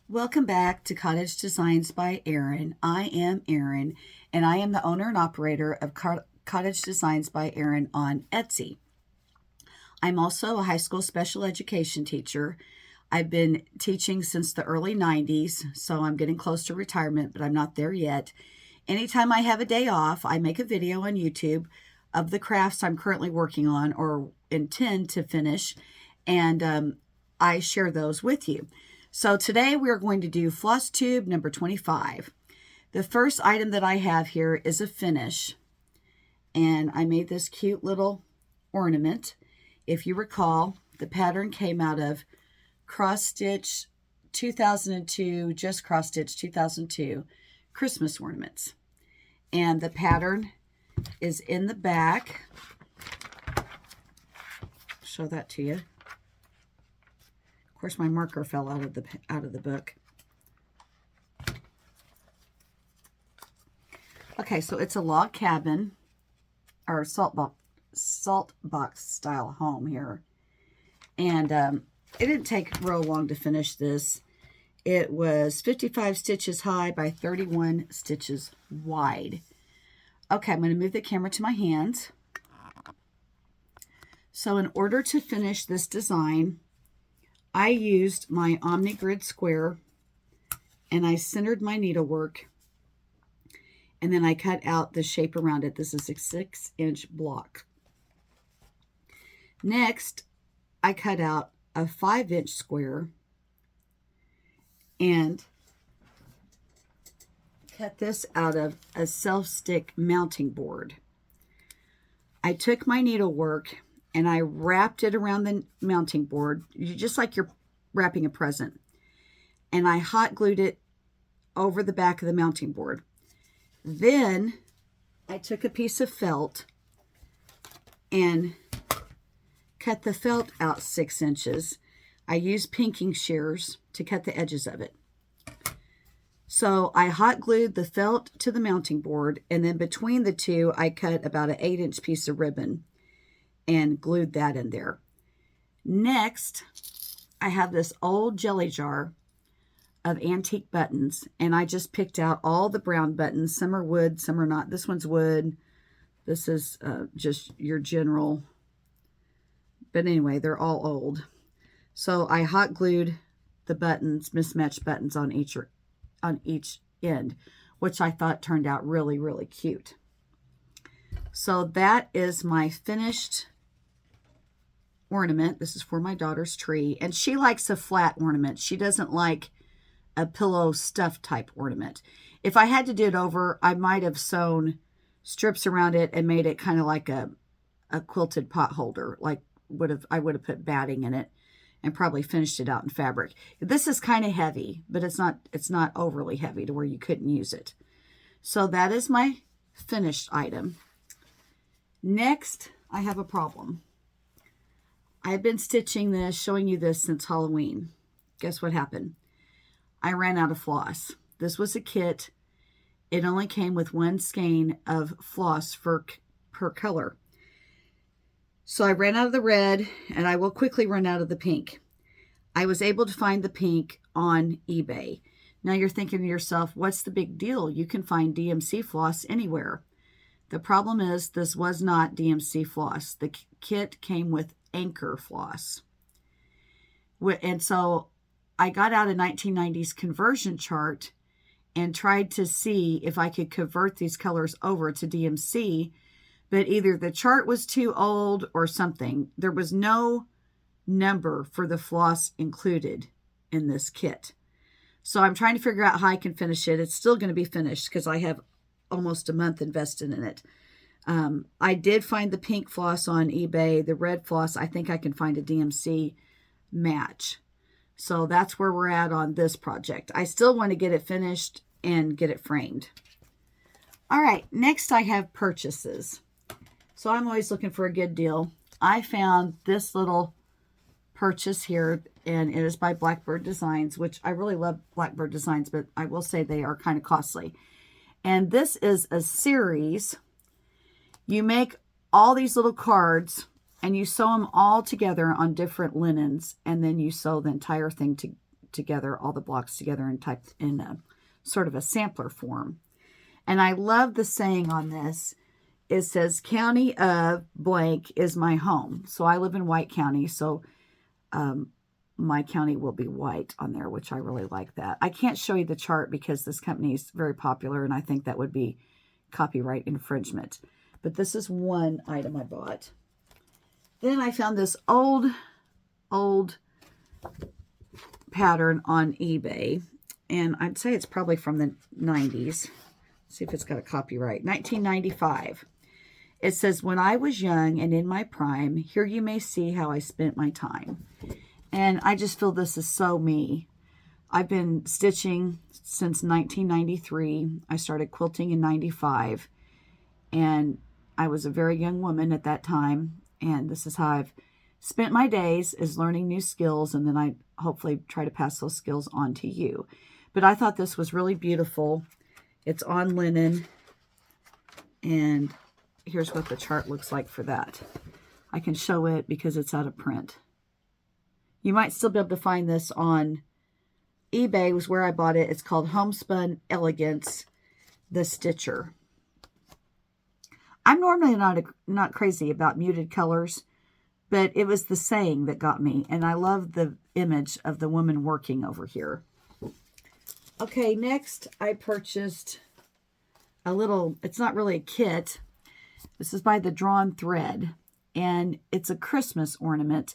Welcome back to Cottage Designs by Erin. I am Erin, and I am the owner and operator of Cottage Designs by Erin on Etsy. I'm also a high school special education teacher. I've been teaching since the early 90s, so I'm getting close to retirement, but I'm not there yet. Anytime I have a day off, I make a video on YouTube of the crafts I'm currently working on or intend to finish, and I share those with you. So today we're going to do Flosstube number 25. The first item that I have here is a finish, and I made this cute little ornament. If you recall, the pattern came out of Cross Stitch 2002, just Cross Stitch 2002 Christmas ornaments. And the pattern is in the back. Show that to you. Of course, my marker fell out of the book. Okay, so it's a log cabin or salt box style home here, and it didn't take real long to finish this. It was 55 stitches high by 31 stitches wide. Okay, I'm going to move the camera to my hands. So in order to finish this design, I used my Omni Grid square, and I centered my needlework, and then I cut out the shape around it. This is a 6-inch block. Next, I cut out a 5-inch square and cut this out of a self-stick mounting board. I took my needlework and I wrapped it around the mounting board, just like you're wrapping a present. And I hot glued it over the back of the mounting board. Then I took a piece of felt and cut the felt out 6 inches. I used pinking shears to cut the edges of it. So I hot glued the felt to the mounting board, and then between the two, I cut about an 8-inch piece of ribbon and glued that in there. Next, I have this old jelly jar of antique buttons, and I just picked out all the brown buttons. Some are wood, some are not. This one's wood. This is just your general. But anyway, they're all old. So I hot glued the buttons, mismatched buttons on each end, which I thought turned out really, really cute. So that is my finished ornament. This is for my daughter's tree, and she likes a flat ornament. She doesn't like a pillow stuff type ornament. If I had to do it over, I might have sewn strips around it and made it kind of like a quilted pot holder. Like I would have put batting in it and probably finished it out in fabric. This is kind of heavy, but it's not overly heavy to where you couldn't use it. So that is my finished item. Next, I have a problem. I've been stitching this, showing you this since Halloween. Guess what happened? I ran out of floss. This was a kit. It only came with one skein of floss per color. So I ran out of the red, and I will quickly run out of the pink. I was able to find the pink on eBay. Now you're thinking to yourself, what's the big deal? You can find DMC floss anywhere. The problem is this was not DMC floss. The kit came with Anchor floss. And so I got out a 1990s conversion chart and tried to see if I could convert these colors over to DMC, but either the chart was too old or something. There was no number for the floss included in this kit. So I'm trying to figure out how I can finish it. It's still going to be finished because I have almost a month invested in it. I did find the pink floss on eBay. The red floss, I think I can find a DMC match. So that's where we're at on this project. I still want to get it finished and get it framed. All right, next I have purchases. So I'm always looking for a good deal. I found this little purchase here, and it is by Blackbird Designs, which I really love Blackbird Designs, but I will say they are kind of costly. And this is a series. You make all these little cards and you sew them all together on different linens, and then you sew the entire thing together, all the blocks together and typed in a sort of a sampler form. And I love the saying on this. It says, county of blank is my home. So I live in White County, so my county will be white on there, which I really like that. I can't show you the chart because this company is very popular, and I think that would be copyright infringement. But this is one item I bought. Then I found this old pattern on eBay, and I'd say it's probably from the 90s. See if it's got a copyright. 1995. It says, when I was young and in my prime, here you may see how I spent my time. And I just feel this is so me. I've been stitching since 1993. I started quilting in 95. And I was a very young woman at that time. And this is how I've spent my days, is learning new skills. And then I hopefully try to pass those skills on to you. But I thought this was really beautiful. It's on linen. And here's what the chart looks like for that. I can show it because it's out of print. You might still be able to find this on eBay, was where I bought it. It's called Homespun Elegance, the Stitcher. I'm normally not crazy about muted colors, but it was the saying that got me. And I love the image of the woman working over here. Okay, next I purchased a little, it's not really a kit. This is by the Drawn Thread, and it's a Christmas ornament.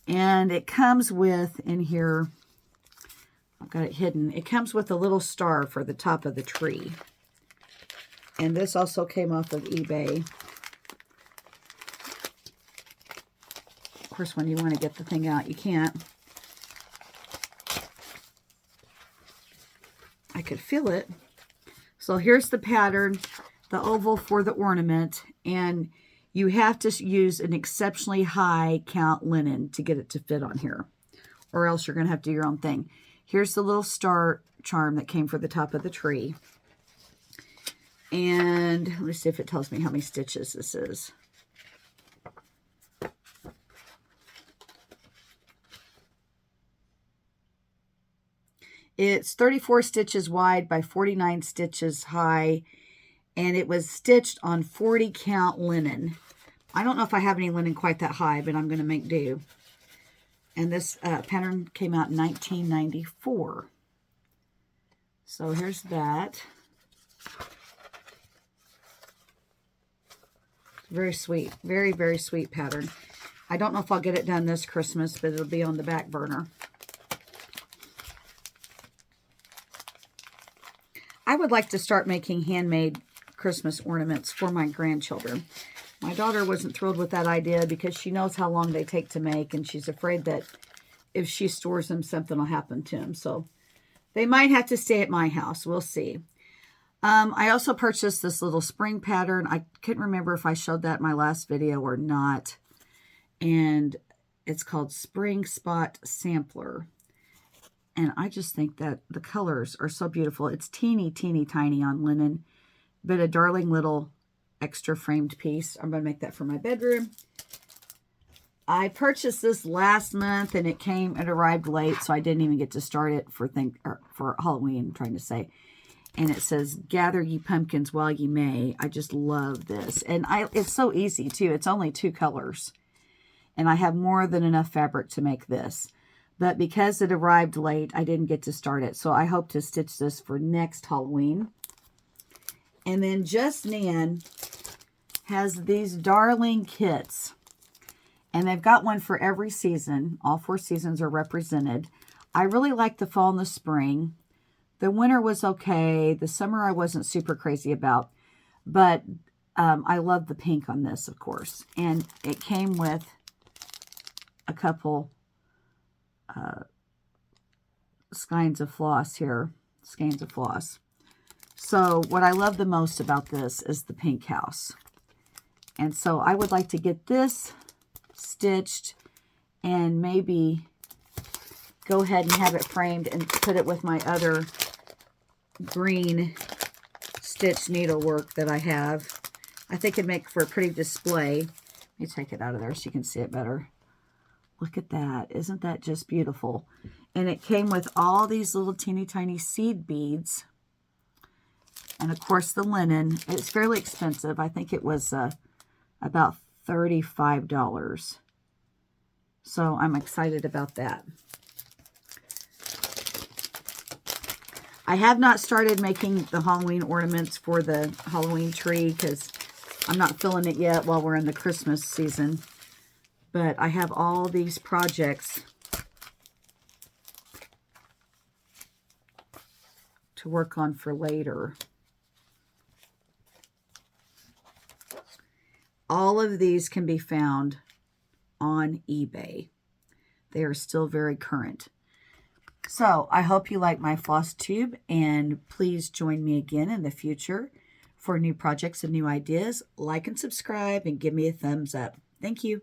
And it comes with, in here, I've got it hidden, it comes with a little star for the top of the tree. And this also came off of eBay. Of course, when you want to get the thing out, you can't. I could feel it. So here's the pattern, the oval for the ornament, and you have to use an exceptionally high count linen to get it to fit on here, or else you're going to have to do your own thing. Here's the little star charm that came for the top of the tree. And let me see if it tells me how many stitches this is. It's 34 stitches wide by 49 stitches high, and it was stitched on 40 count linen. I don't know if I have any linen quite that high, but I'm going to make do. And this pattern came out in 1994. So here's that. Very sweet. Very, very sweet pattern. I don't know if I'll get it done this Christmas, but it'll be on the back burner. I would like to start making handmade Christmas ornaments for my grandchildren. My daughter wasn't thrilled with that idea because she knows how long they take to make, and she's afraid that if she stores them, something will happen to them. So they might have to stay at my house. We'll see. I also purchased this little spring pattern. I couldn't remember if I showed that in my last video or not. And it's called Spring Spot Sampler. And I just think that the colors are so beautiful. It's teeny, teeny, tiny on linen, but a darling little extra framed piece. I'm going to make that for my bedroom. I purchased this last month, and it arrived late, so I didn't even get to start it for Halloween, I'm trying to say. And it says, gather ye pumpkins while ye may. I just love this. And it's so easy, too. It's only 2 colors. And I have more than enough fabric to make this. But because it arrived late, I didn't get to start it. So I hope to stitch this for next Halloween. And then Just Nan has these darling kits. And they've got one for every season. All 4 seasons are represented. I really like the fall and the spring. The winter was okay. The summer I wasn't super crazy about. But I love the pink on this, of course. And it came with a couple skeins of floss here. Skeins of floss. So what I love the most about this is the pink house. And so I would like to get this stitched and maybe go ahead and have it framed and put it with my other green stitch needlework that I have. I think it'd make for a pretty display. Let me take it out of there so you can see it better. Look at that. Isn't that just beautiful? And it came with all these little teeny tiny seed beads. And of course the linen. It's fairly expensive. I think it was about $35. So I'm excited about that. I have not started making the Halloween ornaments for the Halloween tree because I'm not feeling it yet while we're in the Christmas season. But I have all these projects to work on for later. All of these can be found on eBay. They are still very current. So I hope you like my Flosstube, and please join me again in the future for new projects and new ideas. Like and subscribe and give me a thumbs up. Thank you.